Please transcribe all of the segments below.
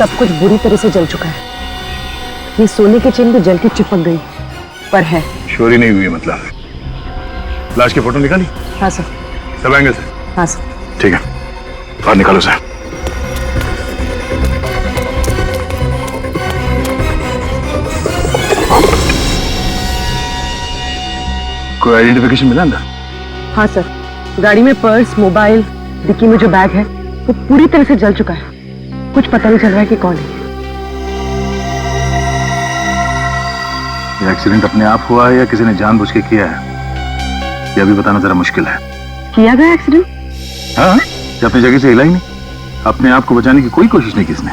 सब कुछ बुरी तरह से जल चुका है। ये सोने की चेन भी जल के चिपक गई, पर है। चोरी नहीं हुई है मतलब? लाश की फोटो निकाली? हाँ सर। सब एंगल से? हाँ सर। ठीक है, और निकालो सर। कोई आइडेंटिफिकेशन मिला अंदर? हाँ सर, गाड़ी में पर्स, मोबाइल, डिक्की में जो बैग है वो पूरी तरह से जल चुका है। कुछ पता नहीं चल रहा है कि कौन है। ये एक्सीडेंट अपने आप हुआ है या किसी ने जानबूझ के किया है, ये अभी बताना जरा मुश्किल है। किया गया एक्सीडेंट? हाँ, ये अपनी जगह से हिला ही नहीं। अपने आप को बचाने की कोई कोशिश नहीं की इसने।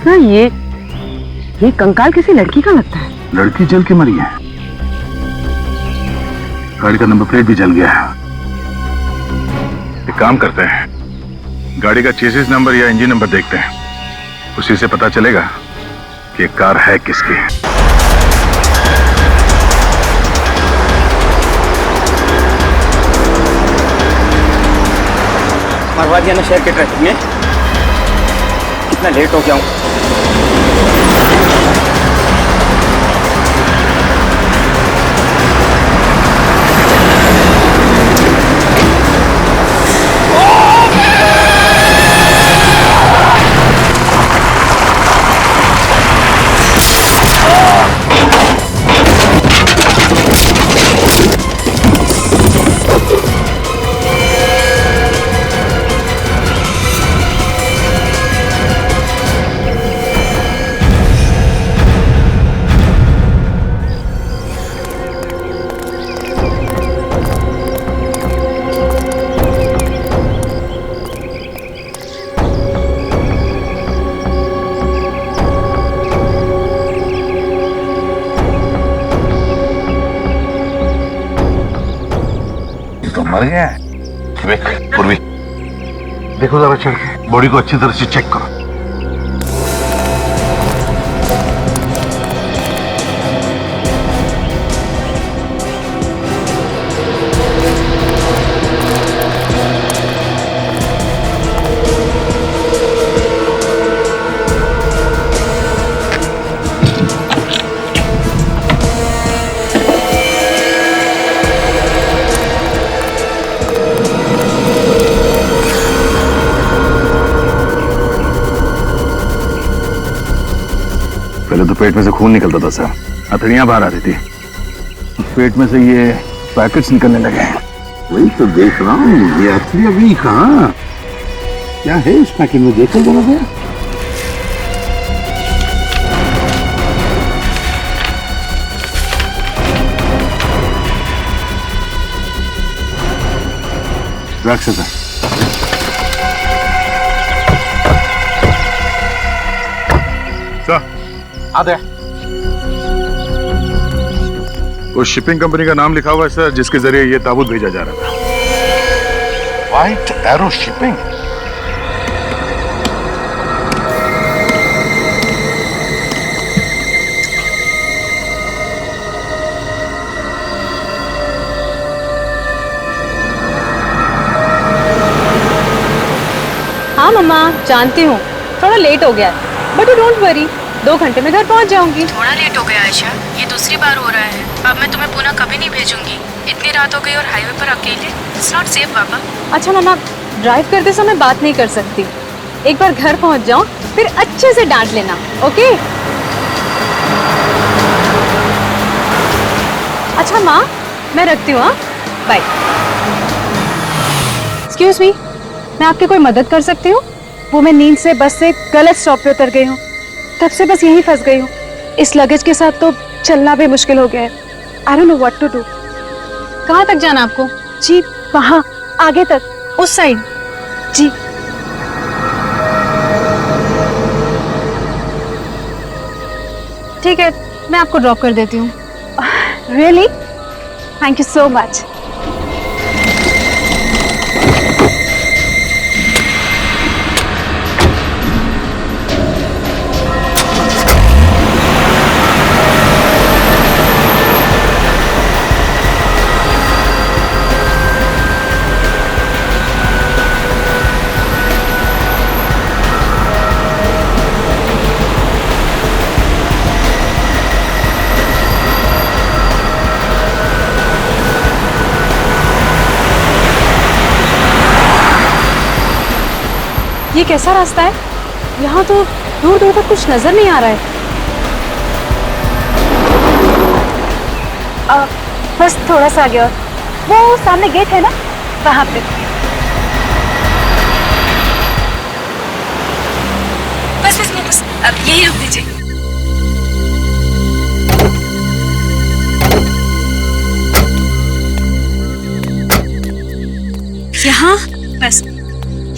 सर ये कंकाल किसी लड़की का लगता है। लड़की जल के मरी है, गाड़ी का नंबर प्लेट भी जल गया है। एक काम करते हैं, गाड़ी का चेसिस नंबर या इंजन नंबर देखते हैं, उसी से पता चलेगा कि कार है किसकी। मरवा दिया ना शहर के ट्रैफिक में, कितना लेट हो गया हूँ। मर गया है। विवेक, पूर्वी, देखो जरा चढ़ के, बॉडी को अच्छी तरह से चेक करो। पहले तो पेट में से खून निकलता था सर, हथेलियां बाहर आती थी, पेट में से ये पैकेट्स निकलने लगे हैं। वही तो देख रहा हूँ, ये हथेली अभी कहाँ? क्या है इस पैकेट में, देखो जरा भैया। ड्रग्स है सर। आधे उस शिपिंग कंपनी का नाम लिखा हुआ है सर, जिसके जरिए ये ताबूत भेजा जा रहा था। White arrow shipping. हाँ मम्मा, जानती हूँ थोड़ा लेट हो गया, बट यू डोंट वरी, 2 घंटे में घर पहुँच जाऊंगी। थोड़ा लेट हो गया आयशा, ये दूसरी बार हो रहा है। अब मैं तुम्हें पुनः कभी नहीं भेजूंगी। इतनी रात हो गई और हाईवे पर अकेले, इट्स नॉट सेफ बाबा। अच्छा मम्मा, ड्राइव करते समय बात नहीं कर सकती, एक बार घर पहुँच जाओ फिर अच्छे से डांट लेना, ओके? अच्छा माँ, मैं रखती हूँ, हाँ, बाय। एक्सक्यूज मी, मैं आपकी कोई मदद कर सकती हूँ? वो मैं नींद से बस से गलत स्टॉप पे उतर गई हूँ, तब से बस यहीं फंस गई हूँ। इस लगेज के साथ तो चलना भी मुश्किल हो गया है। I don't know what to do. कहाँ तक जाना आपको? जी वहाँ आगे तक, उस साइड। जी ठीक है, मैं आपको ड्रॉप कर देती हूँ। Really? Thank you so much. ये कैसा रास्ता है? यहाँ तो दूर दूर तक कुछ नजर नहीं आ रहा है। बस थोड़ा सा आगे और वो सामने गेट है ना, वहां पे। बस अब यही रुक दीजिए। यहाँ बस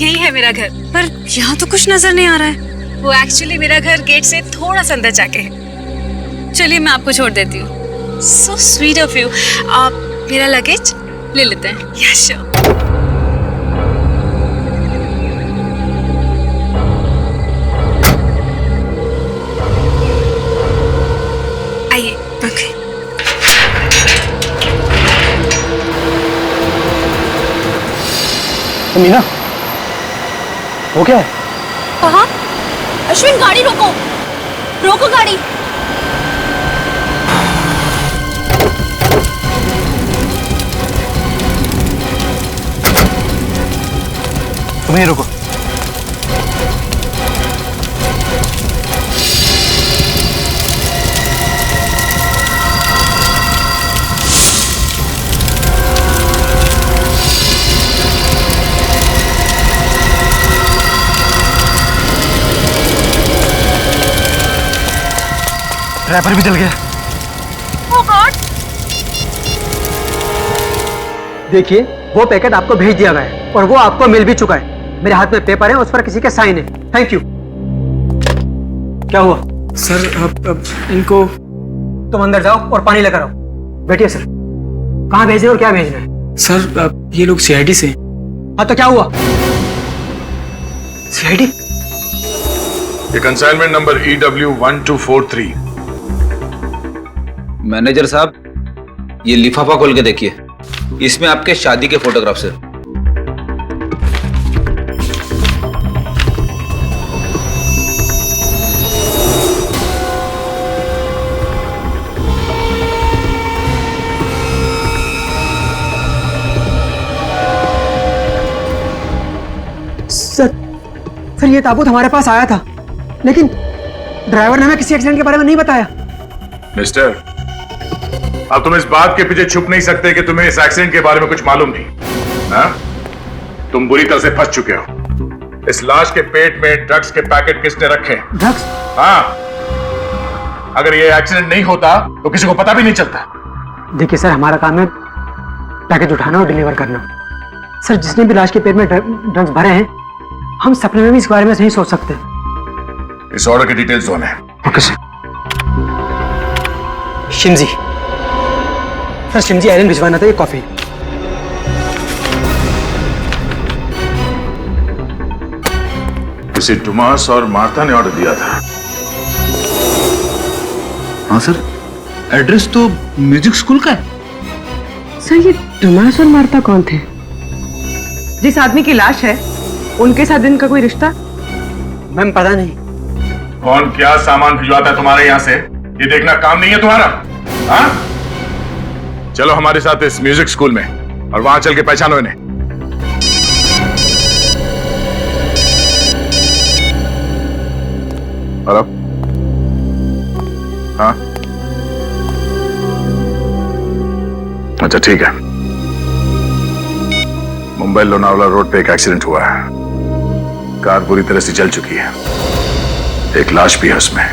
यही है मेरा घर, पर यहाँ तो कुछ नजर नहीं आ रहा है। वो एक्चुअली मेरा घर गेट से थोड़ा सा अंदर जाके है। चलिए मैं आपको छोड़ देती हूँ। So sweet of you. आप मेरा लगेज ले लेते हैं। Yes sure. आइए। ओके। मीना, वो क्या है? कहाँ? अश्विन गाड़ी रोको, रोको गाड़ी। तुम्हें रोको। ड्राइवर भी जल गया। Oh God! देखिए, वो पैकेट आपको भेज दिया गया है और वो आपको मिल भी चुका है। मेरे हाथ में पेपर है, उस पर किसी के साइन है। Thank you. क्या हुआ? सर अब इनको तुम अंदर जाओ और पानी लेकर आओ। बैठिए सर। कहाँ भेजना है और क्या भेजना है? सर अब ये लोग सीआईडी से। हाँ तो क्या हुआ? सीआईडी? ये कंसाइनमेंट नंबर EW1243। मैनेजर साहब, ये लिफाफा खोल के देखिए, इसमें आपके शादी के फोटोग्राफ्स हैं। सर ये ताबूत हमारे पास आया था, लेकिन ड्राइवर ने हमें किसी एक्सीडेंट के बारे में नहीं बताया। मिस्टर, अब तुम इस बात के पीछे छुप नहीं सकते कि तुम्हें इस एक्सीडेंट के बारे में कुछ मालूम नहीं। हाँ? तुम बुरी तरह से फंस चुके हो। इस लाश के पेट में ड्रग्स के पैकेट किसने रखे? ड्रग्स? हाँ, अगर ये एक्सीडेंट नहीं होता तो किसी को पता भी नहीं चलता। देखिए सर, हमारा काम है पैकेज उठाना और डिलीवर करना। सर, जिसने भी लाश के पेट में ड्रग्स भरे हैं, हम सपने में भी इस बारे में नहीं सोच सकते। इस ऑर्डर की डिटेल्स दो हमें। Okay sir. शिमजी सर, शिमजी आइलैंड भिजवाना था। ये कॉफी। किसी टुमास और मार्था ने ऑर्डर दिया था। हाँ सर, एड्रेस तो म्यूजिक स्कूल का है। सर ये टोमास और मार्था कौन थे? जिस आदमी की लाश है उनके साथ इनका कोई रिश्ता? मैम पता नहीं। कौन क्या सामान भिजवाता है तुम्हारे यहाँ से, ये देखना काम नहीं है तुम्हारा? हाँ? चलो हमारे साथ इस म्यूजिक स्कूल में और वहां चल के पहचानो इन्हें। हेलो? हाँ, अच्छा ठीक है। मुंबई लोनावला रोड पे एक एक्सीडेंट हुआ है। कार पूरी तरह से जल चुकी है। एक लाश भी है उसमें।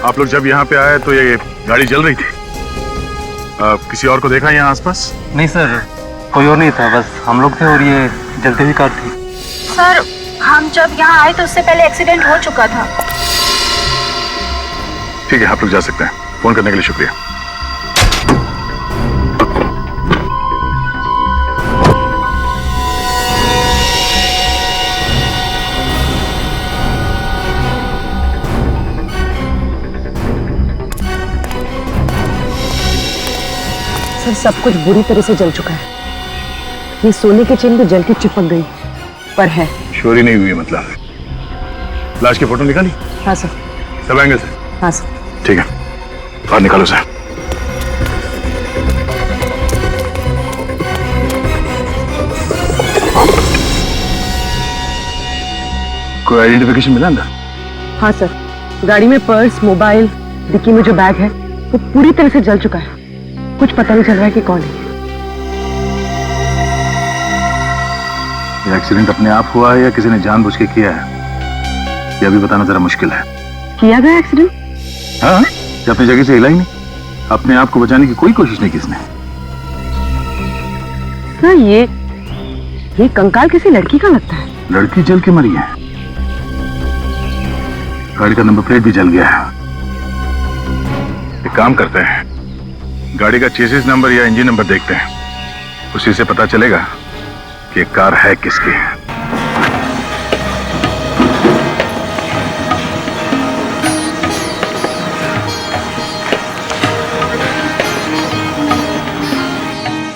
आप लोग जब यहाँ पे आए तो ये गाड़ी जल रही थी। किसी और को देखा यहाँ आसपास? नहीं सर, कोई और नहीं था, बस हम लोग थे और ये जलती हुई कार थी। सर, हम जब यहाँ आए तो उससे पहले एक्सीडेंट हो चुका था। ठीक है, आप लोग जा सकते हैं। फोन करने के लिए शुक्रिया। सर सब कुछ बुरी तरह से जल चुका है। ये सोने की चेन भी जल के चिपक गई, पर है। चोरी नहीं हुई मतलब? लाश की फोटो निकाली? हाँ सर। सब एंगल से? हाँ सर। ठीक है, बाहर निकालो सर। कोई आइडेंटिफिकेशन मिला अंदर? हाँ सर, गाड़ी में पर्स, मोबाइल, डिक्की में जो बैग है वो पूरी तरह से जल चुका है। कुछ पता नहीं चल रहा है कि कौन है। ये एक्सीडेंट अपने आप हुआ है या किसी ने जानबूझ के किया है, ये अभी बताना जरा मुश्किल है। किया गया एक्सीडेंट? हाँ, ये अपनी जगह से हिला ही नहीं। अपने आप को बचाने की कोई कोशिश नहीं की इसने। सर ये कंकाल किसी लड़की का लगता है। लड़की जल के मरी है। गाड़ी का नंबर प्लेट भी जल गया है। एक काम करते हैं, गाड़ी का चेसिस नंबर या इंजन नंबर देखते हैं, उसी से पता चलेगा कि कार है किसकी।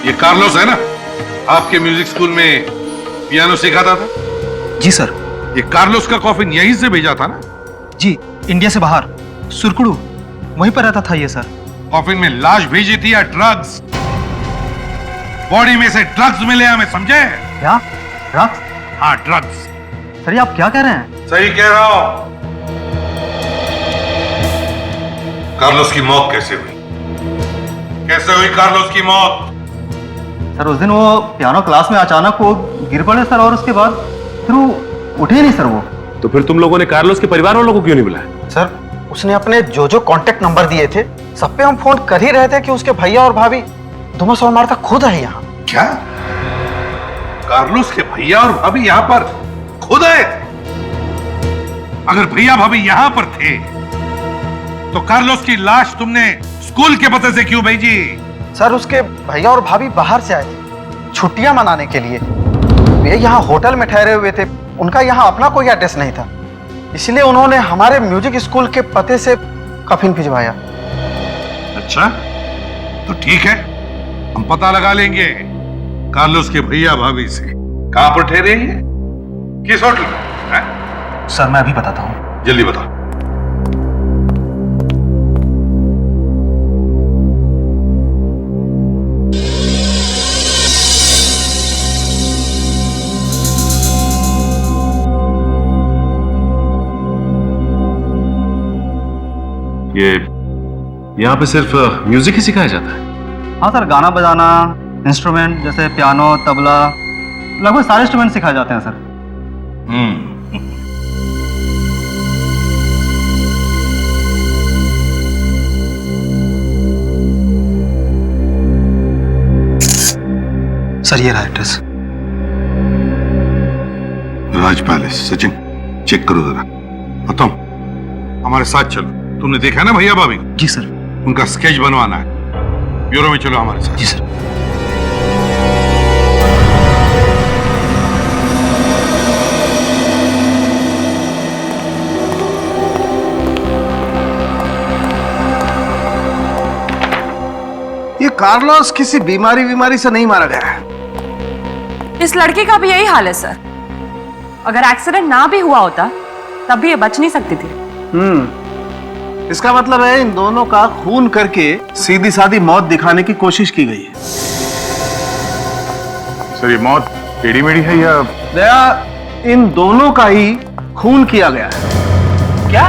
ये कार्लोस है ना, आपके म्यूजिक स्कूल में पियानो सिखाता था? जी सर। ये कार्लोस का कॉफिन यहीं से भेजा था ना? जी, इंडिया से बाहर सुरकुड़ू वहीं पर रहता था ये सर। कॉफिन में लाश भेजी थी या ड्रग्स? बॉडी में से ड्रग्स मिले हमें, समझे? क्या ड्रग्स? हाँ, ड्रग्स। सर ये आप क्या कह रहे हैं? सही कह रहा हूं। कार्लोस की मौत कैसे हुई? कैसे हुई कार्लोस की मौत? सर उस दिन वो पियानो क्लास में अचानक वो गिर पड़े सर, और उसके बाद फिर वो उठे नहीं सर वो। तो फिर तुम लोगों ने कार्लोस के परिवार वालों को क्यों नहीं बुलाया? सर उसने अपने जो कांटेक्ट नंबर दिए थे सब पे हम फोन कर ही रहे थे कि उसके भैया और भाभी दोनों सौ मारता खुद है यहाँ। क्या? कार्लोस के भैया और भाभी यहाँ पर खुद आए? अगर भैया भाभी यहाँ पर थे तो कार्लोस की लाश तुमने स्कूल के पते से क्यों भेजी? सर उसके भैया और भाभी बाहर से आए थे छुट्टियां मनाने के लिए। वे यहाँ होटल में ठहरे हुए थे, उनका यहाँ अपना कोई एड्रेस नहीं था, इसलिए उन्होंने हमारे म्यूजिक स्कूल के पते से कफिन भिजवाया। अच्छा, तो ठीक है, हम पता लगा लेंगे कार्लोस के भैया भाभी से कहां पर ठहरे हैं, किस होटल में। सर मैं अभी बताता हूँ। जल्दी बताओ। ये यहाँ पे सिर्फ म्यूजिक ही सिखाया जाता है? हाँ सर, गाना बजाना, इंस्ट्रूमेंट जैसे पियानो, तबला, लगभग सारे इंस्ट्रूमेंट सिखाए जाते हैं सर। सर ये रहा एड्रेस। राज पैलेस। सचिन चेक करो जरा। बताओ, हमारे साथ चलो। तुमने देखा ना भैया भाभी? जी सर। उनका स्केच बनवाना है, ब्यूरो में चलो हमारे साथ। जी सर। ये कार्लोस किसी बीमारी से नहीं मारा गया है। इस लड़की का भी यही हाल है सर। अगर एक्सीडेंट ना भी हुआ होता तब भी ये बच नहीं सकती थी। इसका मतलब है इन दोनों का खून करके सीधी सादी मौत दिखाने की कोशिश की गई है। सर ये मौत टेढ़ी मेढ़ी है या? दया, इन दोनों का ही खून किया गया है। क्या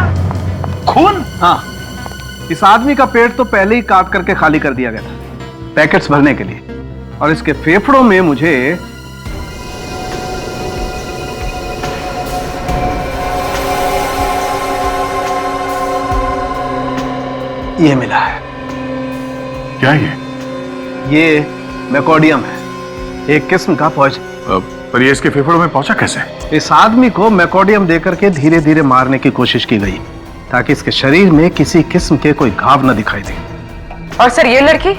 खून? हाँ, इस आदमी का पेट तो पहले ही काट करके खाली कर दिया गया था पैकेट्स भरने के लिए, और इसके फेफड़ों में मुझे ये मिला है। क्या ये मैकोडियम है, एक किस्म का पॉइजन। पर ये इसके फेफड़ों में पहुंचा कैसे? इस आदमी को मैकोडियम देकर के धीरे धीरे मारने की कोशिश की गई ताकि इसके शरीर में किसी किस्म के कोई घाव न दिखाई दे। और सर ये लड़की,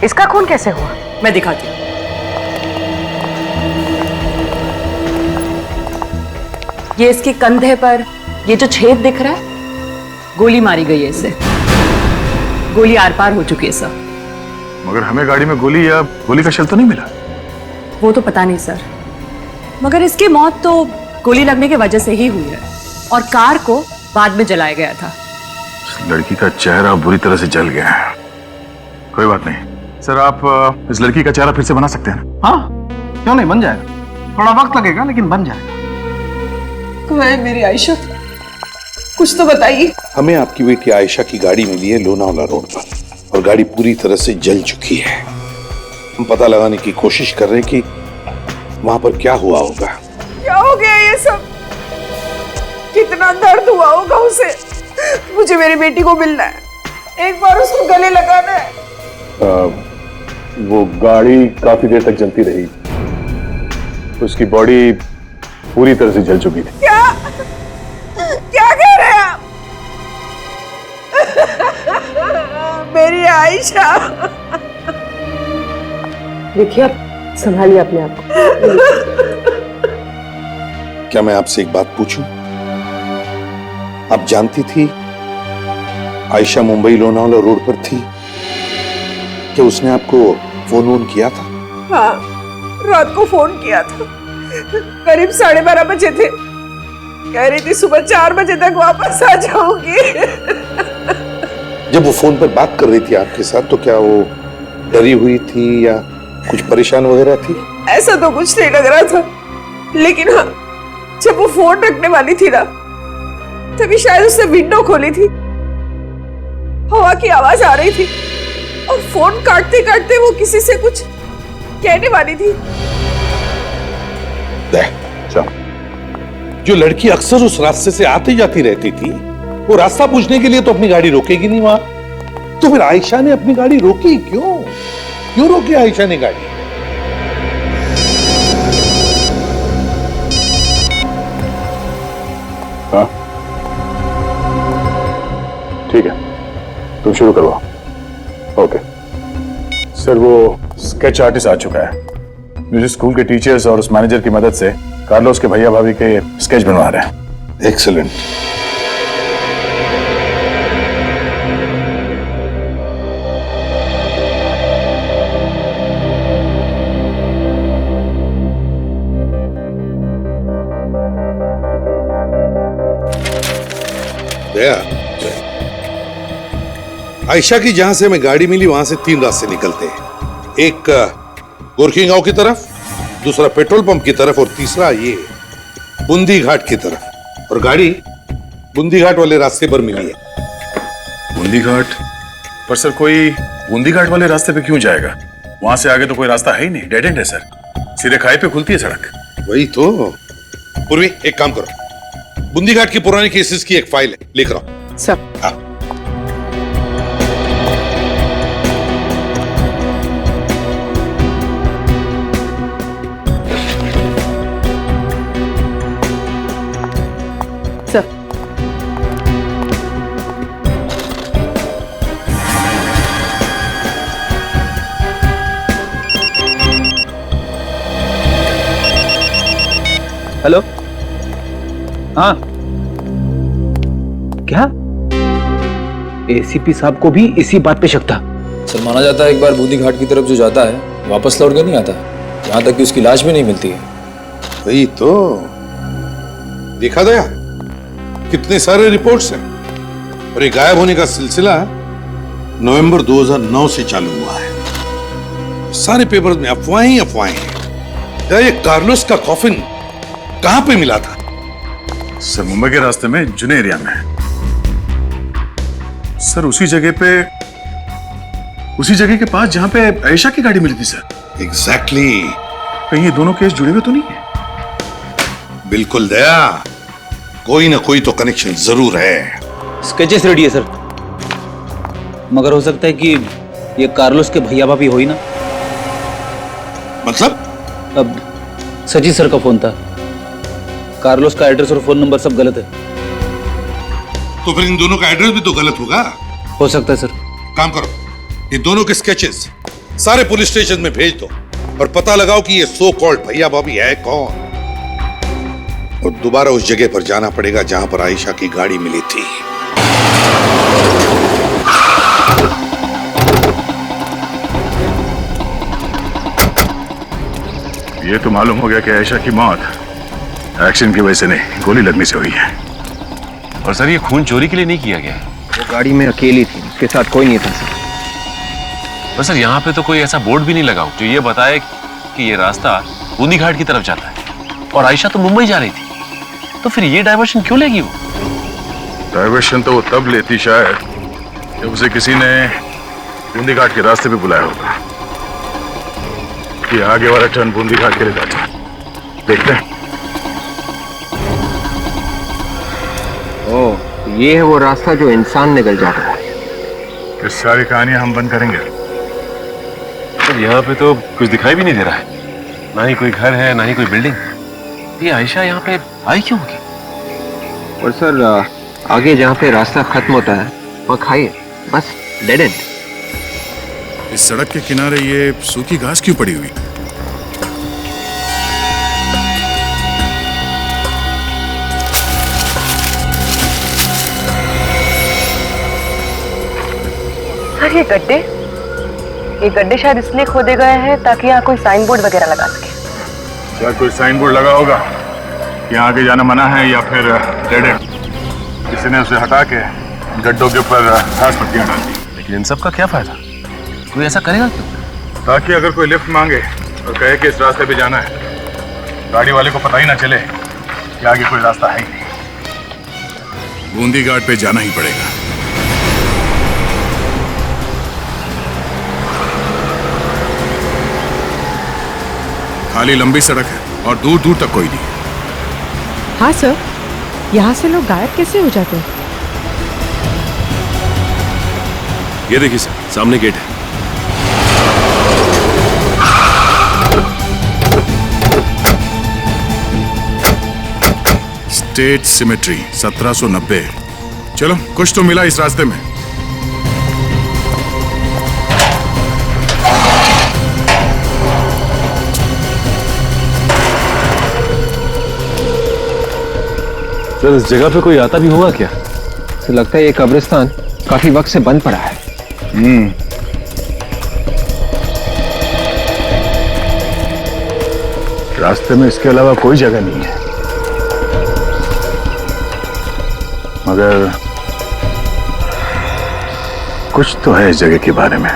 इसका खून कैसे हुआ? मैं दिखाती हूँ। ये इसके कंधे पर ये जो छेद दिख रहा है, गोली मारी गई है इसे। गोली आर पार हो चुकी है सर। मगर हमें गाड़ी में गोली या गोली का शेल तो नहीं मिला। वो तो पता नहीं सर, मगर इसकी मौत तो गोली लगने की वजह से ही हुई है और कार को बाद में जलाया गया था। इस लड़की का चेहरा बुरी तरह से जल गया है। कोई बात नहीं सर, आप इस लड़की का चेहरा फिर से बना सकते हैं ना? हाँ, क्यों नहीं, बन जाएगा। थोड़ा वक्त लगेगा लेकिन बन जाएगा। मेरी आयशा, कुछ तो बताइए। हमें आपकी बेटी आयशा की गाड़ी मिली है लोनावाला रोड पर और गाड़ी पूरी तरह से जल चुकी है। हम पता लगाने की कोशिश कर रहे हैं कि वहां पर क्या हुआ होगा। क्या हो गया ये सब? कितना दर्द हुआ होगा उसे। मुझे मेरी बेटी को मिलना है, एक बार उसको गले लगाना है। वो गाड़ी काफी देर तक जलती रही, उसकी बॉडी पूरी तरह से जल चुकी थी। क्या क्या कह रहे हैं आप? मेरी आयशा। देखिए, आप संभालिए अपने आप को। क्या मैं आपसे एक बात पूछूं? आप जानती थी आयशा मुंबई लोनावाला रोड पर थी? क्या उसने आपको फोन किया था? हाँ, रात को फोन किया था, करीब 12:30 बजे थे। कह रही थी सुबह 4 बजे तक वापस आ जाऊंगी। जब वो फोन पर बात कर रही थी आपके साथ तो क्या वो डरी हुई थी या कुछ परेशान वगैरह थी? ऐसा तो कुछ नहीं लग रहा था, लेकिन हाँ, जब वो फोन रखने वाली थी ना, तभी शायद उसने विंडो खोली थी, हवा की आवाज आ रही थी और फोन काटते काटते वो किसी से कुछ कहने वाली थी। जो लड़की अक्सर उस रास्ते से आती जाती रहती थी, वो रास्ता पूछने के लिए तो अपनी गाड़ी रोकेगी नहीं वहां। तो फिर आयशा ने अपनी गाड़ी रोकी क्यों? क्यों रोकी आयशा ने गाड़ी? हाँ ठीक है, तुम शुरू करवाओ। ओके सर, वो स्केच आर्टिस्ट आ चुका है। म्यूजिक स्कूल के टीचर्स और उस मैनेजर की मदद से कार्लोस के भैया भाभी के स्केच बनवा रहे हैं। एक्सीलेंट। आयशा की जहां से हमें गाड़ी मिली वहां से 3 रास्ते निकलते हैं। एक गोरखी गांव की तरफ, दूसरा पेट्रोल पंप की तरफ और तीसरा ये बूंदी घाट की तरफ। और गाड़ी बूंदी घाट वाले रास्ते पर मिली है। बूंदी घाट पर सर, कोई बूंदी घाट वाले रास्ते पे क्यों जाएगा? वहां से आगे तो कोई रास्ता है ही नहीं, डेड एंड है सर। सीधे खाई पे खुलती है सड़क। वही तो। पूर्वी, एक काम करो, बूंदी घाट की पुरानी केसेस की एक फाइल है, लेकर आओ। सब हाँ। हेलो, हाँ क्या? एसीपी साहब को भी इसी बात पे शक था। सर, माना जाता है एक बार बूंदी घाट की तरफ जो जाता है वापस लौट के नहीं आता, यहाँ तक कि उसकी लाश भी नहीं मिलती है। वही तो। देखा गया कितने सारे रिपोर्ट्स हैं और ये गायब होने का सिलसिला नवंबर 2009 से चालू हुआ है। सारे पेपर्स में अफवाहें ही अफवाहें हैं। क्या ये कार्लोस का कॉफिन कहां पे मिला था? सर, मुंबई के रास्ते में जुने एरिया में। सर, उसी जगह के पास जहां पे आयशा की गाड़ी मिली थी सर। एग्जैक्टली। कहीं ये दोनों केस जुड़े हुए तो नहीं है? बिल्कुल दया, कोई ना कोई तो कनेक्शन जरूर है। स्केचेस रेडी है सर, मगर हो सकता है कि ये कार्लोस के भैया भाभी हो ही ना। मतलब? अब सचिन सर का फोन था, कार्लोस का एड्रेस और फोन नंबर सब गलत है। तो फिर इन दोनों का एड्रेस भी तो गलत होगा। हो सकता है सर। काम करो, ये दोनों के स्केचेस सारे पुलिस स्टेशन में भेज दो और पता लगाओ कि ये सो कॉल्ड भैया भाभी है कौन। और दोबारा उस जगह पर जाना पड़ेगा जहां पर आयशा की गाड़ी मिली थी। ये तो मालूम हो गया कि आयशा की मौत एक्शन की वजह से नहीं, गोली लगने से हुई है। और सर ये खून चोरी के लिए नहीं किया गया। वो गाड़ी में अकेली थी, उसके साथ कोई नहीं था सर। पर सर यहाँ पे तो कोई ऐसा बोर्ड भी नहीं लगा जो ये बताए कि ये रास्ता बूंदी घाट की तरफ जाता है और आयशा तो मुंबई जा रही थी, तो फिर ये डायवर्शन क्यों लेगी वो? डायवर्शन तो वो तब लेती शायद जब उसे किसी ने बूंदी घाट के रास्ते पे बुलाया होगा कि आगे वाला टर्न बूंदी घाट के लिए जाता है। देखते हैं। ओह, ये है वो रास्ता जो इंसान निकल जाता है। फिर सारी कहानियां हम बंद करेंगे। सर यहाँ पे तो कुछ दिखाई भी नहीं दे रहा है, ना ही कोई घर है ना ही कोई बिल्डिंग। ये आयशा यहाँ पे आई क्यों होगी? और सर आगे जहाँ पे रास्ता खत्म होता है वहाँ खाई है, बस डेड एंड। इस सड़क के किनारे ये सूखी घास क्यों पड़ी हुई? सर ये गड्ढे शायद इसलिए खोदे गए हैं ताकि यहाँ कोई साइन बोर्ड वगैरह लगा सके। क्या कोई साइन बोर्ड लगा होगा कि यहाँ आगे जाना मना है, या फिर डेड एंड? किसी ने उसे हटा के गड्ढों के ऊपर घास पत्तियां डाल दी। लेकिन इन सब का क्या फायदा? कोई ऐसा करेगा क्यों? ताकि अगर कोई लिफ्ट मांगे और कहे कि इस रास्ते पे जाना है, गाड़ी वाले को पता ही ना चले कि आगे कोई रास्ता है ही नहीं। बूंदी घाट पे जाना ही पड़ेगा। खाली लंबी सड़क है और दूर दूर तक कोई नहीं। हाँ सर, यहाँ से लोग गायब कैसे हो जाते हैं? ये देखिए सर, सामने गेट है। State symmetry 1790। चलो कुछ तो मिला इस रास्ते में। सर इस जगह पे कोई आता भी होगा क्या? तो लगता है ये कब्रिस्तान काफी वक्त से बंद पड़ा है। रास्ते में इसके अलावा कोई जगह नहीं है, मगर कुछ तो है इस जगह के बारे में।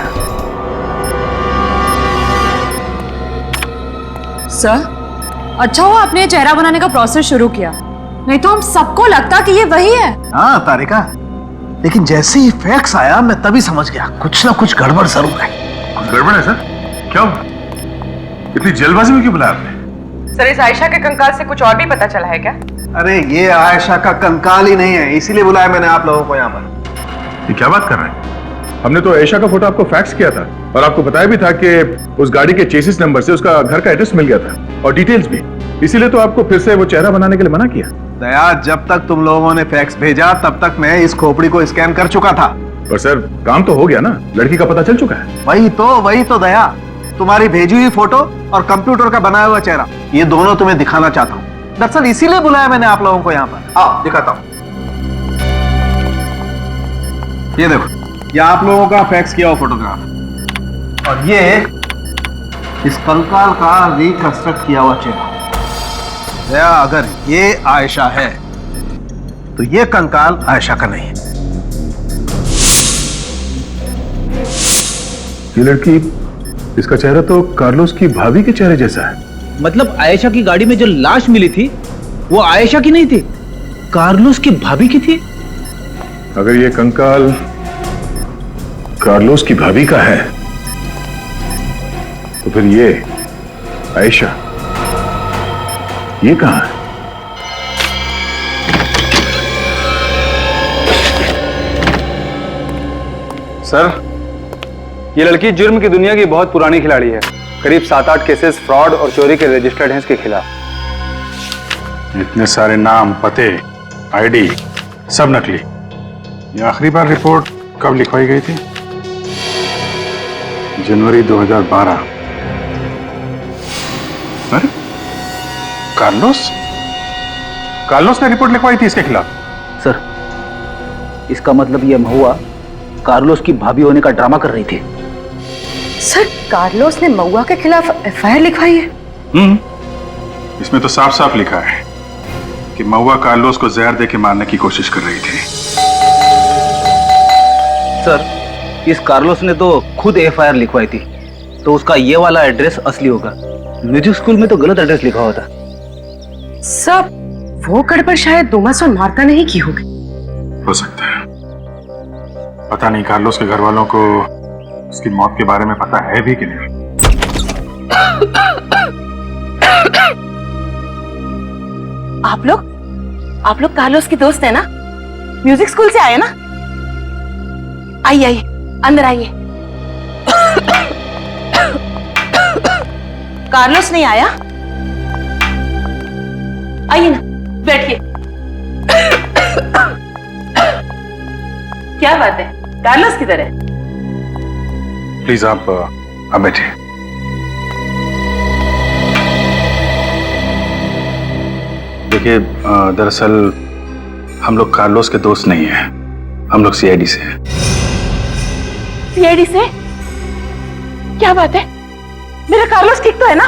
सर, अच्छा हुआ आपने ये चेहरा बनाने का प्रोसेस शुरू किया, नहीं तो हम सबको लगता कि ये वही है। हाँ तारिका, लेकिन जैसे ही फैक्स आया मैं तभी समझ गया कुछ ना कुछ गड़बड़ जरूर है। कुछ गड़बड़ है सर? क्या हुआ? इतनी जल्दबाजी में क्यों बुलाया आपने? सर, इस आयशा के कंकाल से कुछ और भी पता चला है क्या? अरे ये आयशा का कंकाल ही नहीं है, इसीलिए बुलाया मैंने आप लोगों को यहाँ पर। ये क्या बात कर रहे हैं? हमने तो आयशा का फोटो आपको फैक्स किया था और आपको बताया भी था कि उस गाड़ी के चेसिस नंबर से उसका घर का एड्रेस मिल गया था और डिटेल्स भी। इसीलिए तो आपको फिर से वो चेहरा बनाने के लिए मना किया। दया, जब तक तुम लोगों ने फैक्स भेजा तब तक मैं इस खोपड़ी को स्कैन कर चुका था। पर सर काम तो हो गया ना, लड़की का पता चल चुका है। वही तो दया, तुम्हारी भेजी हुई फोटो और कंप्यूटर का बनाया हुआ चेहरा, ये दोनों तुम्हें दिखाना चाहता हूँ। दरअसल इसीलिए बुलाया मैंने आप लोगों को यहाँ पर। आओ दिखाता हूँ। ये देखो, ये आप लोगों का फैक्स किया हुआ फोटोग्राफ और ये इस कंकाल का रिकंस्ट्रक्ट किया हुआ चेहरा। दया, अगर ये आयशा है तो ये कंकाल आयशा का नहीं है। ये लड़की, इसका चेहरा तो कार्लोस की भाभी के चेहरे जैसा है। मतलब आयशा की गाड़ी में जो लाश मिली थी वो आयशा की नहीं थी, कार्लोस की भाभी की थी। अगर ये कंकाल कार्लोस की भाभी का है तो फिर ये आयशा ये कहां है? सर, ये लड़की जुर्म की दुनिया की बहुत पुरानी खिलाड़ी है। करीब 7-8 केसेस फ्रॉड और चोरी के रजिस्टर्ड हैं इसके खिलाफ। इतने सारे नाम, पते, आईडी सब नकली। ये आखिरी बार रिपोर्ट कब लिखवाई गई थी? जनवरी 2012। अरे कार्लोस ने रिपोर्ट लिखवाई थी इसके खिलाफ। सर, इसका मतलब यह महुआ कार्लोस की भाभी होने का ड्रामा कर रही थी। सर, कार्लोस ने महुआ के खिलाफ एफआईआर लिखवाई है? इसमें तो साफ साफ लिखा है कि महुआ कार्लोस को जहर देके मारने की कोशिश कर रही थी। सर, इस कार्लोस ने तो खुद एफआईआर लिखवाई थी, तो उसका ये वाला एड्रेस असली होगा। म्यूजिक स्कूल में तो गलत एड्रेस लिखा हुआ था। सब वो गड़बड़ शायद डोमस और मार्ता ने ही की होगी। हो सकता है, पता नहीं कार्लोस के घर वालों को उसकी मौत के बारे में पता है भी कि नहीं। आप लोग कार्लोस के दोस्त है ना? म्यूजिक स्कूल से आए ना? आइए आइए, अंदर आइए। कार्लोस नहीं आया? आइए ना, बैठिए। क्या बात है, कार्लोस किधर है? प्लीज आप बैठिए। देखिए, दरअसल हम लोग कार्लोस के दोस्त नहीं हैं, हम लोग सीआईडी से हैं। सीआईडी से? क्या बात है, मेरा कार्लोस ठीक तो है ना?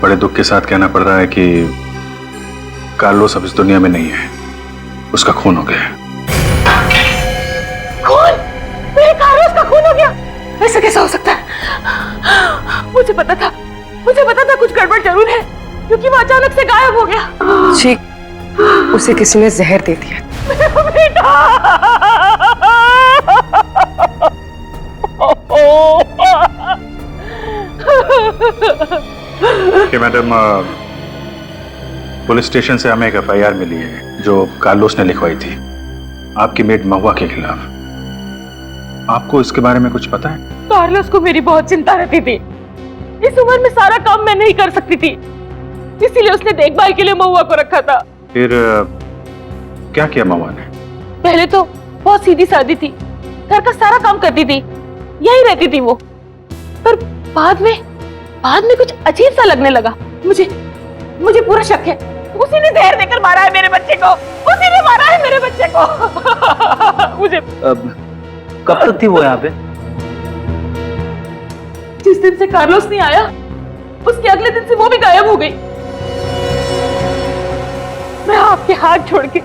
बड़े दुख के साथ कहना पड़ रहा है कि कार्लोस अब इस दुनिया में नहीं है, उसका खून हो गया। खून? मेरे कार्लोस का खून हो गया? ऐसा कैसा हो सकता है? मुझे पता था कुछ गड़बड़ जरूर है, क्योंकि वो अचानक से गायब हो गया। जी, उसे किसी ने जहर दे दिया। बेटा! कि मैडम, पुलिस स्टेशन से हमें एक एफआईआर मिली है जो कार्लोस ने लिखवाई थी आपकी मेड महुआ के खिलाफ। आपको इसके बारे में कुछ पता है? कार्लोस को मेरी बहुत चिंता रहती थी। इस उम्र में सारा काम मैं नहीं कर सकती थी, इसीलिए उसने देखभाल के लिए महुआ को रखा था। फिर क्या किया महुआ ने? पहले तो बहुत सीधी सादी थी, घर का सारा काम करती थी, यही रहती थी वो। पर बाद में कुछ अजीब सा लगने लगा। मुझे पूरा शक है, उसी ने जहर देकर मारा है मेरे बच्चे को। उसी ने मारा है मेरे बच्चे को। मुझे कब तक थी वो यहाँ पे? जिस दिन से कार्लोस नहीं आया, उसके अगले दिन से वो भी गायब हो गई। मैं आपके हाथ छोड़ के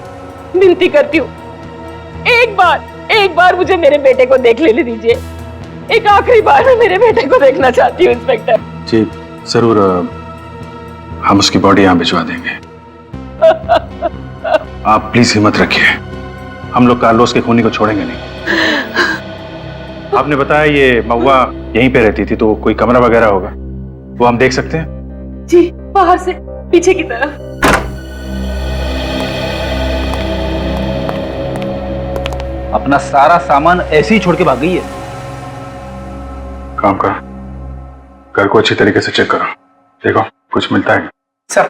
विनती करती हूँ, एक बार मुझे मेरे बेटे को देख लेने दीजिए। एक आखिरी बार मैं मेरे बेटे को देखना चाहती हूँ इंस्पेक्टर। जी जरूर, हम उसकी बॉडी यहाँ भिजवा देंगे। आप प्लीज हिम्मत रखिए, हम लोग कार्लोस के खूनी को छोड़ेंगे नहीं। आपने बताया ये महुआ यहीं पे रहती थी, तो कोई कमरा वगैरह होगा, वो हम देख सकते हैं? जी, बाहर से पीछे की तरफ। अपना सारा सामान ऐसे ही छोड़ के भाग गई है। काम करो, घर को अच्छी तरीके से चेक करो, देखो कुछ मिलता है। सर,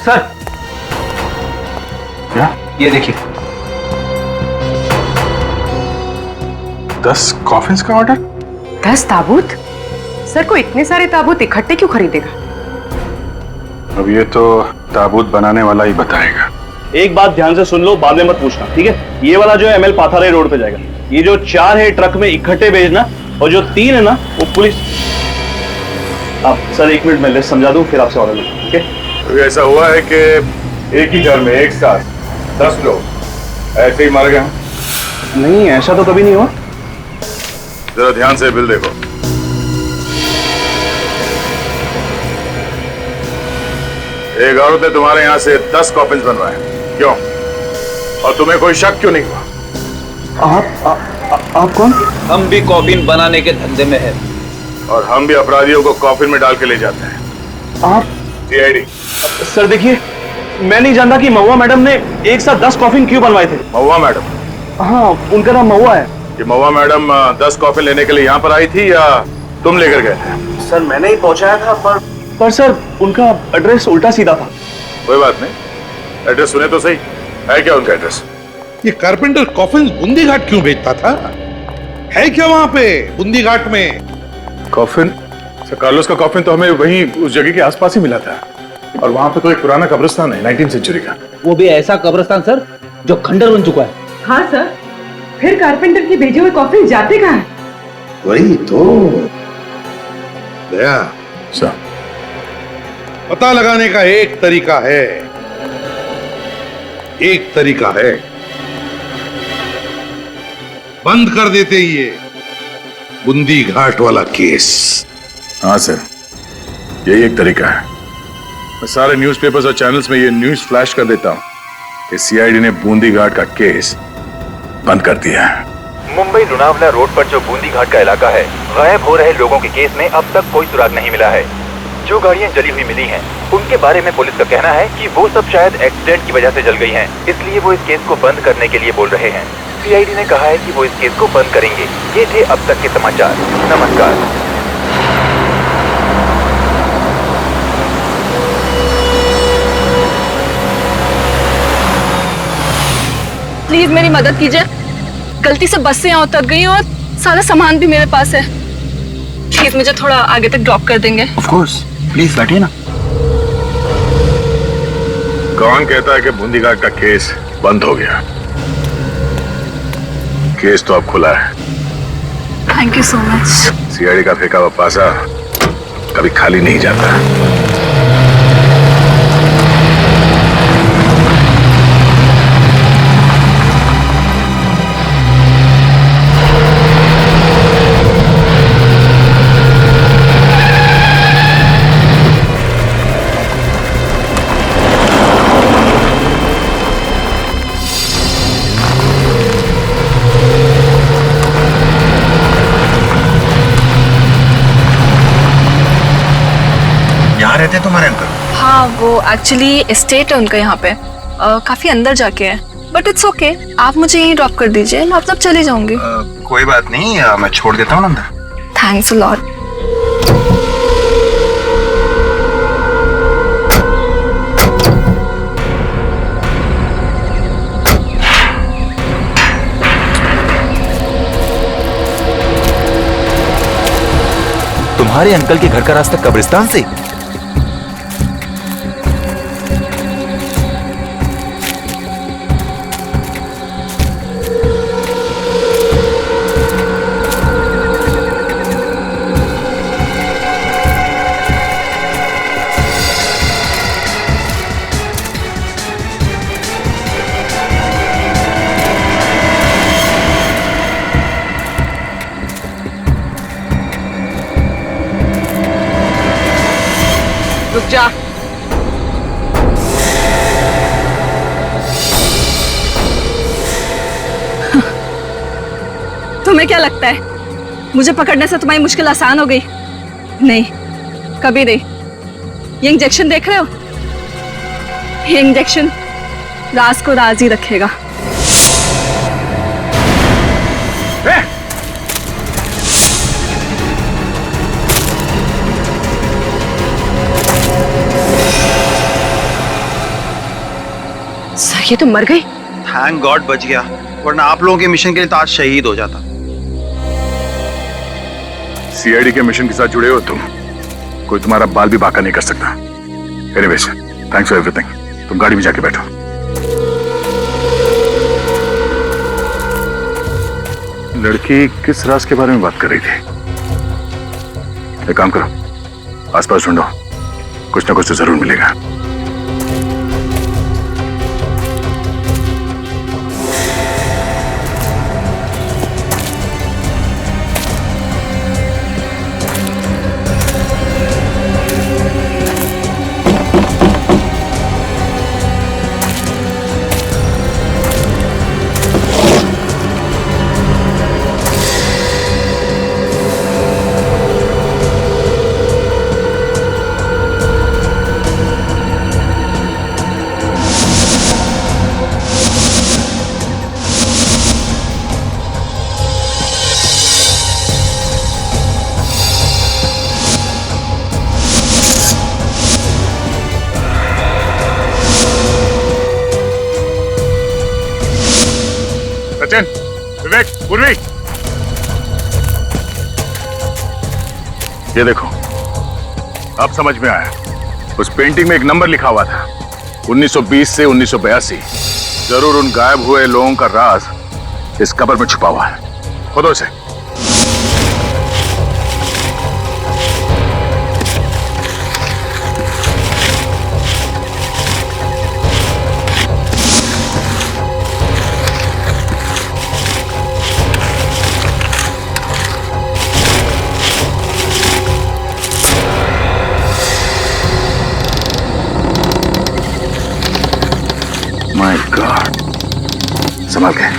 सर, क्या? ये देखिए, 10 कॉफिन्स का ऑर्डर। 10 ताबूत? सर को इतने सारे ताबूत इकट्ठे क्यों खरीदेगा? अब ये तो ताबूत बनाने वाला ही बताएगा। एक बात ध्यान से सुन लो, बाद में मत पूछना, ठीक है? ये वाला जो है ML पाथारे रोड पे जाएगा। ये जो 4 है ट्रक में इकट्ठे भेजना, और जो 3 है ना वो पुलिस। आप सर 1 मिनट में लिस्ट समझा दूं, फिर आपसे ऑर्डर लूं, ठीक है? तो ऐसा हुआ है कि एक ही घर में एक साथ 10 लोग ऐसे ही मर गए? नहीं, ऐसा तो कभी नहीं हुआ। जरा ध्यान से बिल देखो। एक औरत ने तुम्हारे यहाँ से 10 कॉफिन्स बनवाए, क्यों? और तुम्हें कोई शक क्यों नहीं हुआ? आप कौन? हम भी कॉफिन बनाने के धंधे में है, और हम भी अपराधियों को कॉफिन में डाल के ले जाते हैं। आप? सीआईडी। सर देखिए, मैं नहीं जानता कि महुआ मैडम ने एक साथ 10 कॉफिन क्यों बनवाए थे। महुआ मैडम? हाँ, उनका नाम महुआ है। कि महुआ मैडम 10 कॉफिन लेने के लिए यहाँ पर आई थी या तुम लेकर गए थे? सर मैंने ही पहुंचाया था, पर सर उनका एड्रेस उल्टा सीधा था। कोई बात नहीं, एड्रेस सुने तो सही, है क्या उनका एड्रेस? ये कारपेंटर कॉफिन बूंदी घाट क्यों बेचता था? है क्या वहां पे बूंदी घाट में? कॉफिन? सर कार्लोस का कॉफिन तो हमें वहीं उस जगह के आसपास ही मिला था, और वहां पे तो एक पुराना कब्रिस्तान है 19th सेंचुरी का। वो भी ऐसा कब्रिस्तान सर जो खंडर बन चुका है। हाँ सर, फिर कारपेंटर के भेजे हुए कॉफिन जाते कहाँ हैं? वही तो दया सर, पता लगाने का एक तरीका है, एक तरीका है, बंद कर देते ये बूंदी घाट वाला केस। हाँ सर, यही एक तरीका है। मैं सारे न्यूज़पेपर्स और चैनल्स में ये न्यूज़ फ्लैश कर देता हूँ कि सीआईडी ने बूंदी घाट का केस बंद कर दिया है। मुंबई लोनावला रोड पर जो बूंदी घाट का इलाका है, गायब हो रहे लोगों के केस में अब तक कोई सुराग नहीं मिला है। जो गाड़ियां जली हुई मिली हैं, उनके बारे में पुलिस का कहना है कि वो सब शायद एक्सीडेंट की वजह से जल गई हैं, इसलिए वो इस केस को बंद करने के लिए बोल रहे हैं। सीआईडी ने कहा है कि वो इस केस को बंद करेंगे। ये थे अब तक के समाचार। नमस्कार। प्लीज मेरी मदद कीजिए, गलती से बस से यहाँ उतर गई और सारा सामान भी मेरे पास है। प्लीज मुझे थोड़ा आगे तक ड्रॉप कर देंगे? ऑफ कोर्स, प्लीज बैठिए ना। कौन कहता है कि बूंदी घाट का केस बंद हो गया? केस तो अब खुला है। Thank you so much. CID का फेंका हुआ पासा कभी खाली नहीं जाता। यहाँ रहते हैं तुम्हारे अंकल? हाँ, वो एक्चुअली एस्टेट है उनका यहाँ पे, काफी अंदर जाके है, बट इट्स ओके। आप मुझे यहीं ड्रॉप कर दीजिए, मैं तब चली जाऊंगी। कोई बात नहीं, मैं छोड़ देता हूँ अंदर। Thanks a lot. तुम्हारे अंकल के घर का रास्ता कब्रिस्तान से? रुक जा। तुम्हें क्या लगता है मुझे पकड़ने से तुम्हारी मुश्किल आसान हो गई? नहीं, कभी नहीं। ये इंजेक्शन देख रहे हो? ये इंजेक्शन राज को राज ही रखेगा। ये तो मर गई। थैंक गॉड बच गया, वरना आप लोगों के मिशन के लिए तो आज शहीद हो जाता। सीआईडी के मिशन के साथ जुड़े हो तुम, कोई तुम्हारा बाल भी बांका नहीं कर सकता। Anyways, thanks for everything. तुम गाड़ी में जाके बैठो। लड़की किस राज के बारे में बात कर रही थी? एक काम करो, आसपास ढूंढो, कुछ ना कुछ तो जरूर मिलेगा। सचिन, विवेक, पूर्वी, ये देखो, अब समझ में आया। उस पेंटिंग में एक नंबर लिखा हुआ था, 1920 से 1982। जरूर उन गायब हुए लोगों का राज इस कब्र में छुपा हुआ है। खोदो इसे। माय गॉड, संभाल के।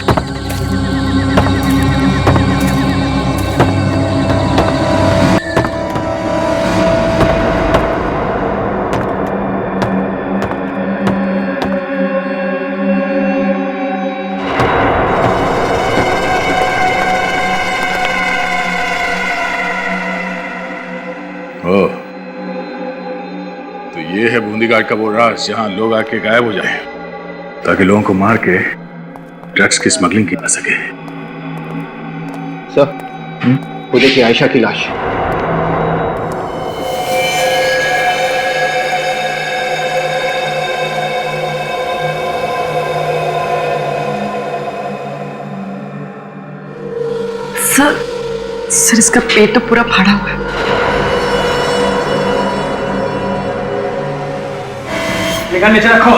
ओह, तो ये है बूंदी घाट का वो राज जहां लोग आके गायब हो जाए, ताकि लोगों को मार के ड्रग्स की स्मगलिंग की जा सके। सर, वो देखिए आयशा की लाश। सर इसका पेट तो पूरा फाड़ा हुआ है। लेकर नीचे रखो।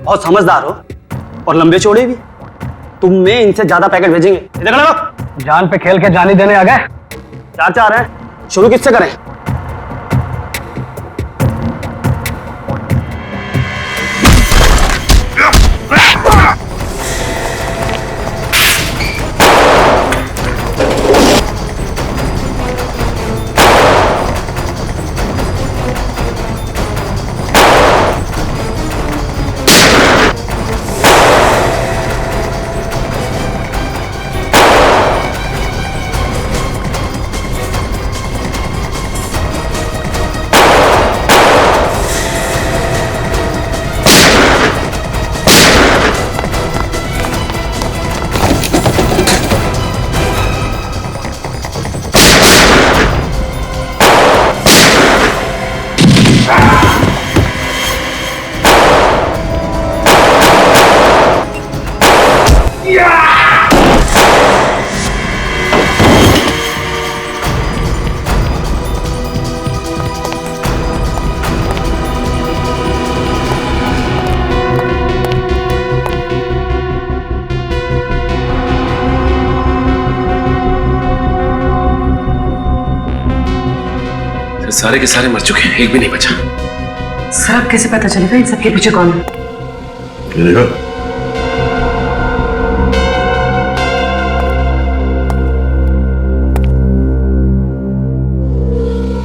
बहुत समझदार हो और लंबे चौड़े भी। तुम में इनसे ज्यादा पैकेट भेजेंगे। इधर खड़े, जान पे खेल के जानी देने आ गए। क्या चाह रहे हैं? शुरू किससे करें? सारे के सारे मर चुके हैं, एक भी नहीं बचा। सर अब कैसे पता चलेगा इन सबके पीछे कौन है? ये देखो,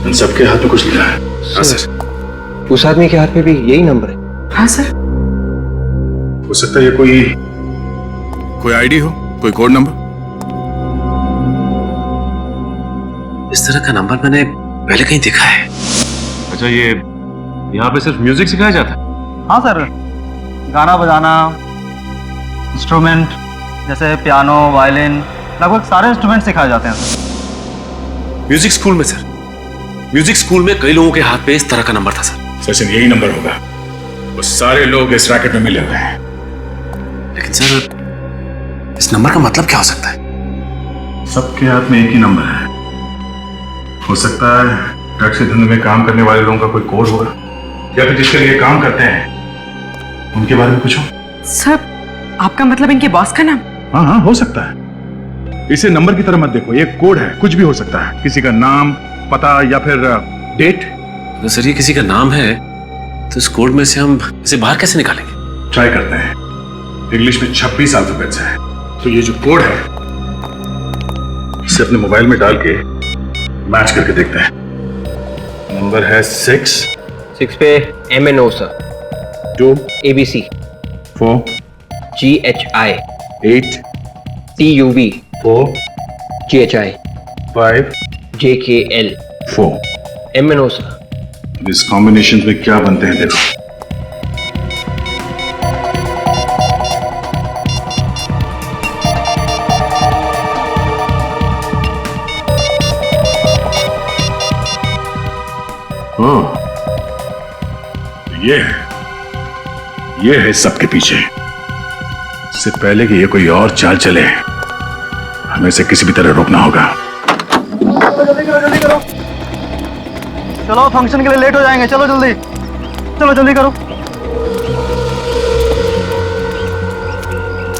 इन सबके हाथ में कुछ लिखा है। हाँ सर, उस आदमी के हाथ में भी यही नंबर है। हाँ सर। हो सकता है ये कोई आईडी हो, कोई कोड नंबर। इस तरह का नंबर मैंने पहले कहीं देखा है। अच्छा, ये यहाँ पे सिर्फ म्यूजिक सिखाया जाता है? हाँ सर, गाना बजाना, इंस्ट्रूमेंट जैसे पियानो, वायलिन, लगभग सारे इंस्ट्रूमेंट सिखाए जाते हैं। म्यूजिक स्कूल में सर, म्यूजिक स्कूल में कई लोगों के हाथ पे इस तरह का नंबर था सर। सचिन, यही नंबर होगा। वो सारे लोग इस रैकेट में मिले हुए हैं। लेकिन सर, इस नंबर का मतलब क्या हो सकता है? सबके हाथ में एक ही नंबर है। हो सकता है ड्रग्स के धंधे में काम करने वाले लोगों का कोई कोड होगा, या फिर जिसके लिए काम करते हैं उनके बारे में कुछ हो। सर, आपका मतलब इनके बॉस का नाम? हाँ हाँ, हो सकता है। इसे नंबर की तरह मत देखो, ये कोड है, कुछ भी हो सकता है। किसी का नाम, पता या फिर डेट। तो सर, ये किसी का नाम है तो इस कोड में से हम इसे बाहर कैसे निकालेंगे? ट्राई करते हैं। इंग्लिश में 26 अल्फाबेट्स है, तो ये जो कोड है इसे अपने मोबाइल में डाल के मैच करके देखते हैं। नंबर है 6 पे MNO sir, 2 ABC, 4 GHI, 8 TUV, 4 GHI, 5 JKL, 4 MNO sir, इस कॉम्बिनेशन में क्या बनते हैं देखो। ओह, ये है सबके पीछे। इससे पहले कि ये कोई और चाल चले, हमें इसे किसी भी तरह रोकना होगा। जल्दी करो। चलो फंक्शन के लिए लेट हो जाएंगे, चलो जल्दी, चलो जल्दी करो।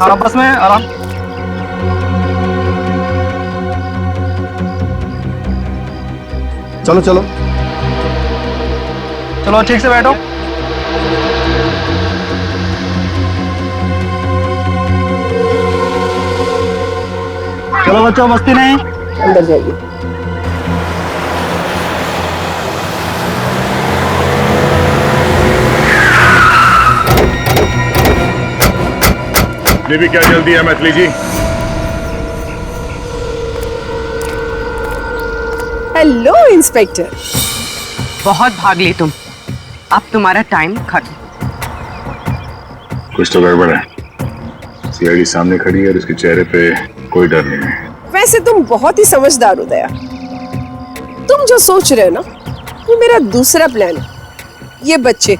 आराम, बस में आराम। चलो चलो चलो, ठीक से बैठो। चलो बच्चों, मस्ती नहीं, अंदर जाइए। ये भी क्या जल्दी है मैथिली जी? Hello inspector. बहुत भाग ली तुम, अब तुम्हारा टाइम खत्म। कुछ तो गड़बड़ है। सीआईडी सामने खड़ी है और उसके चेहरे पे कोई डर नहीं है। वैसे तुम बहुत ही समझदार हो दया। तुम जो सोच रहे हो ना, वो मेरा दूसरा प्लान है। ये बच्चे,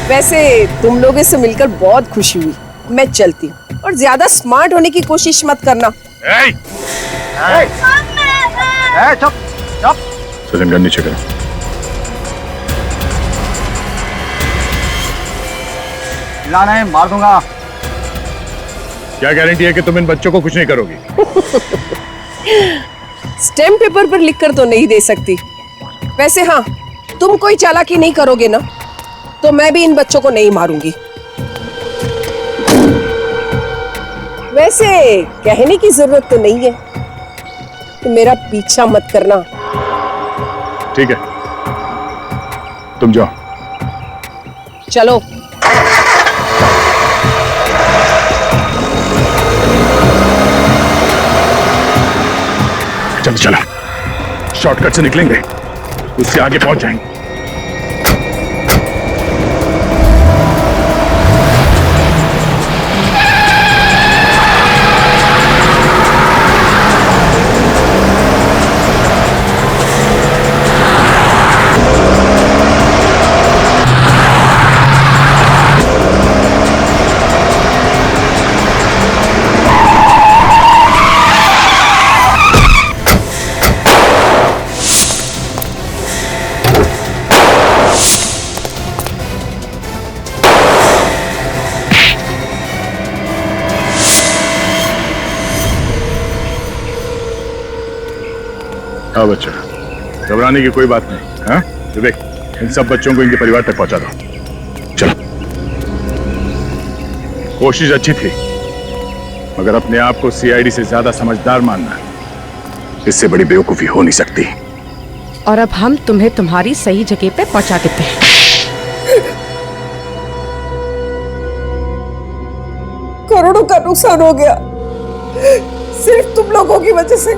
वैसे तुम लोगों से मिलकर बहुत खुशी हुई। मैं चलती हूँ, और ज्यादा स्मार्ट होने की कोशिश मत करना। चुप चुप। सजन गन नीचे करो। लाना है, मार दूंगा। क्या गारंटी है कि तुम इन बच्चों को कुछ नहीं करोगी? स्टैम्प पेपर पर लिखकर तो नहीं दे सकती। वैसे हाँ, तुम कोई चालाकी नहीं करोगे ना, तो मैं भी इन बच्चों को नहीं मारूंगी। वैसे कहने की जरूरत तो नहीं है कि मेरा पीछा मत करना। ठीक है, तुम जाओ। चलो। जल्दी चला, शॉर्टकट से निकलेंगे, उससे आगे पहुंच जाएंगे। हाँ बच्चा, घबराने की कोई बात नहीं। हाँ विवेक, इन सब बच्चों को इनके परिवार तक पहुंचा दो। चलो। कोशिश अच्छी थी, मगर अपने आप को सीआईडी से ज्यादा समझदार मानना, इससे बड़ी बेवकूफी हो नहीं सकती। और अब हम तुम्हें तुम्हारी सही जगह पे पहुंचा देते हैं। करोड़ों का नुकसान हो गया सिर्फ तुम लोगों की वजह से।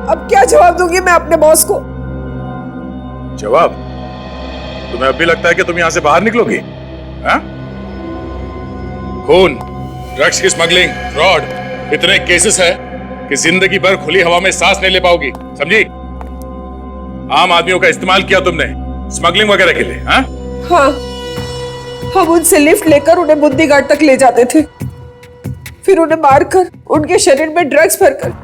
अब क्या जवाब दूंगी मैं अपने बॉस को? जवाब? तुम्हें अब भी लगता है कि तुम यहां से बाहर निकलोगी? हाँ? खून, ड्रग्स की स्मगलिंग, फ्रॉड, इतने केसेस है कि जिंदगी भर खुली हवा में सांस नहीं ले पाओगी, समझी? आम आदमियों का इस्तेमाल किया तुमने स्मगलिंग वगैरह के लिए। हाँ? हाँ, हम उनसे लिफ्ट लेकर उन्हें बुद्धि घाट तक ले जाते थे, फिर उन्हें मारकर उनके शरीर में ड्रग्स भरकर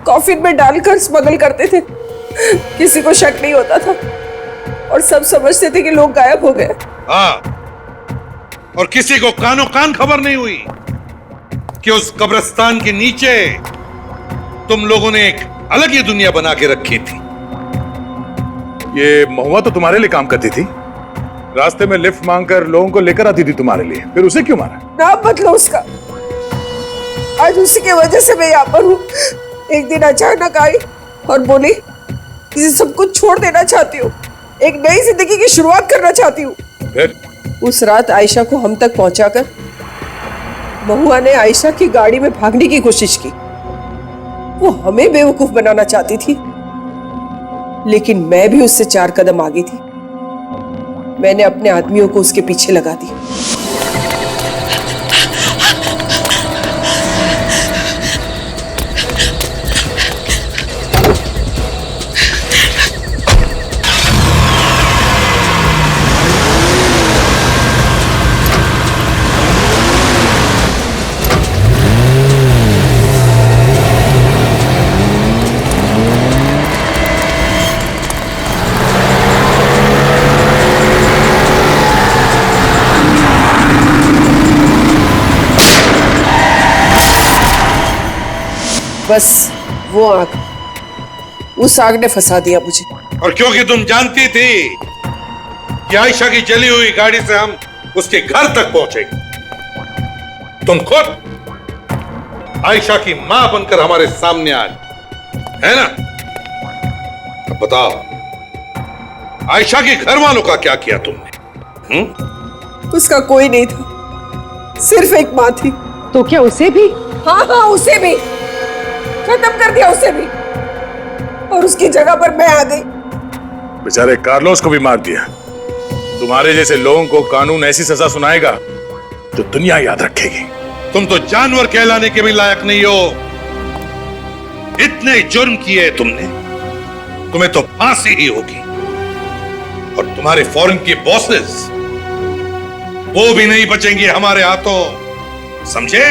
कॉफिन में डालकर स्मगल करते थे। किसी को शक नहीं होता था और सब समझते थे कि लोग गायब हो गए। हाँ, और किसी को कानो कान खबर नहीं हुई कि उस कब्रिस्तान के नीचे तुम लोगों ने एक अलग ही दुनिया बना के रखी थी। ये महुआ तो तुम्हारे लिए काम करती थी, रास्ते में लिफ्ट मांगकर लोगों को लेकर आती थी तुम्हारे लिए, फिर उसे क्यों मारा? नाम बदलो उसका। आज उसी की वजह से मैं यहाँ पर हूँ। एक दिन अचानक आई और बोली कि सब कुछ छोड़ देना चाहती हूँ, एक नई जिंदगी की शुरुआत करना चाहती हूँ। फिर उस रात आयशा को हम तक पहुंचाकर महुआ ने आयशा की गाड़ी में भागने की कोशिश की। वो हमें बेवकूफ बनाना चाहती थी, लेकिन मैं भी उससे 4 कदम आगे थी। मैंने अपने आदमियों को उसके पीछे लगा दिया। बस वो आग, उस आग ने फंसा दिया मुझे। और क्योंकि तुम जानती थी कि आयशा की जली हुई गाड़ी से हम उसके घर तक पहुंचेंगे, तुम खुद आयशा की मां बनकर हमारे सामने आ गई, है ना? अब बताओ, आयशा के घर वालों का क्या किया तुमने? उसका कोई नहीं था, सिर्फ एक मां थी। तो क्या उसे भी? हाँ हाँ, उसे भी खत्म कर दिया, उसे भी। और उसकी जगह पर मैं आ गई। बेचारे कार्लोस को भी मार दिया। तुम्हारे जैसे लोगों को कानून ऐसी सजा सुनाएगा जो दुनिया याद रखेगी। तुम तो जानवर कहलाने के भी लायक नहीं हो। इतने जुर्म किए तुमने, तुम्हें तो फांसी ही होगी। और तुम्हारे फॉरेन के बॉसेस, वो भी नहीं बचेंगे हमारे हाथों, समझे?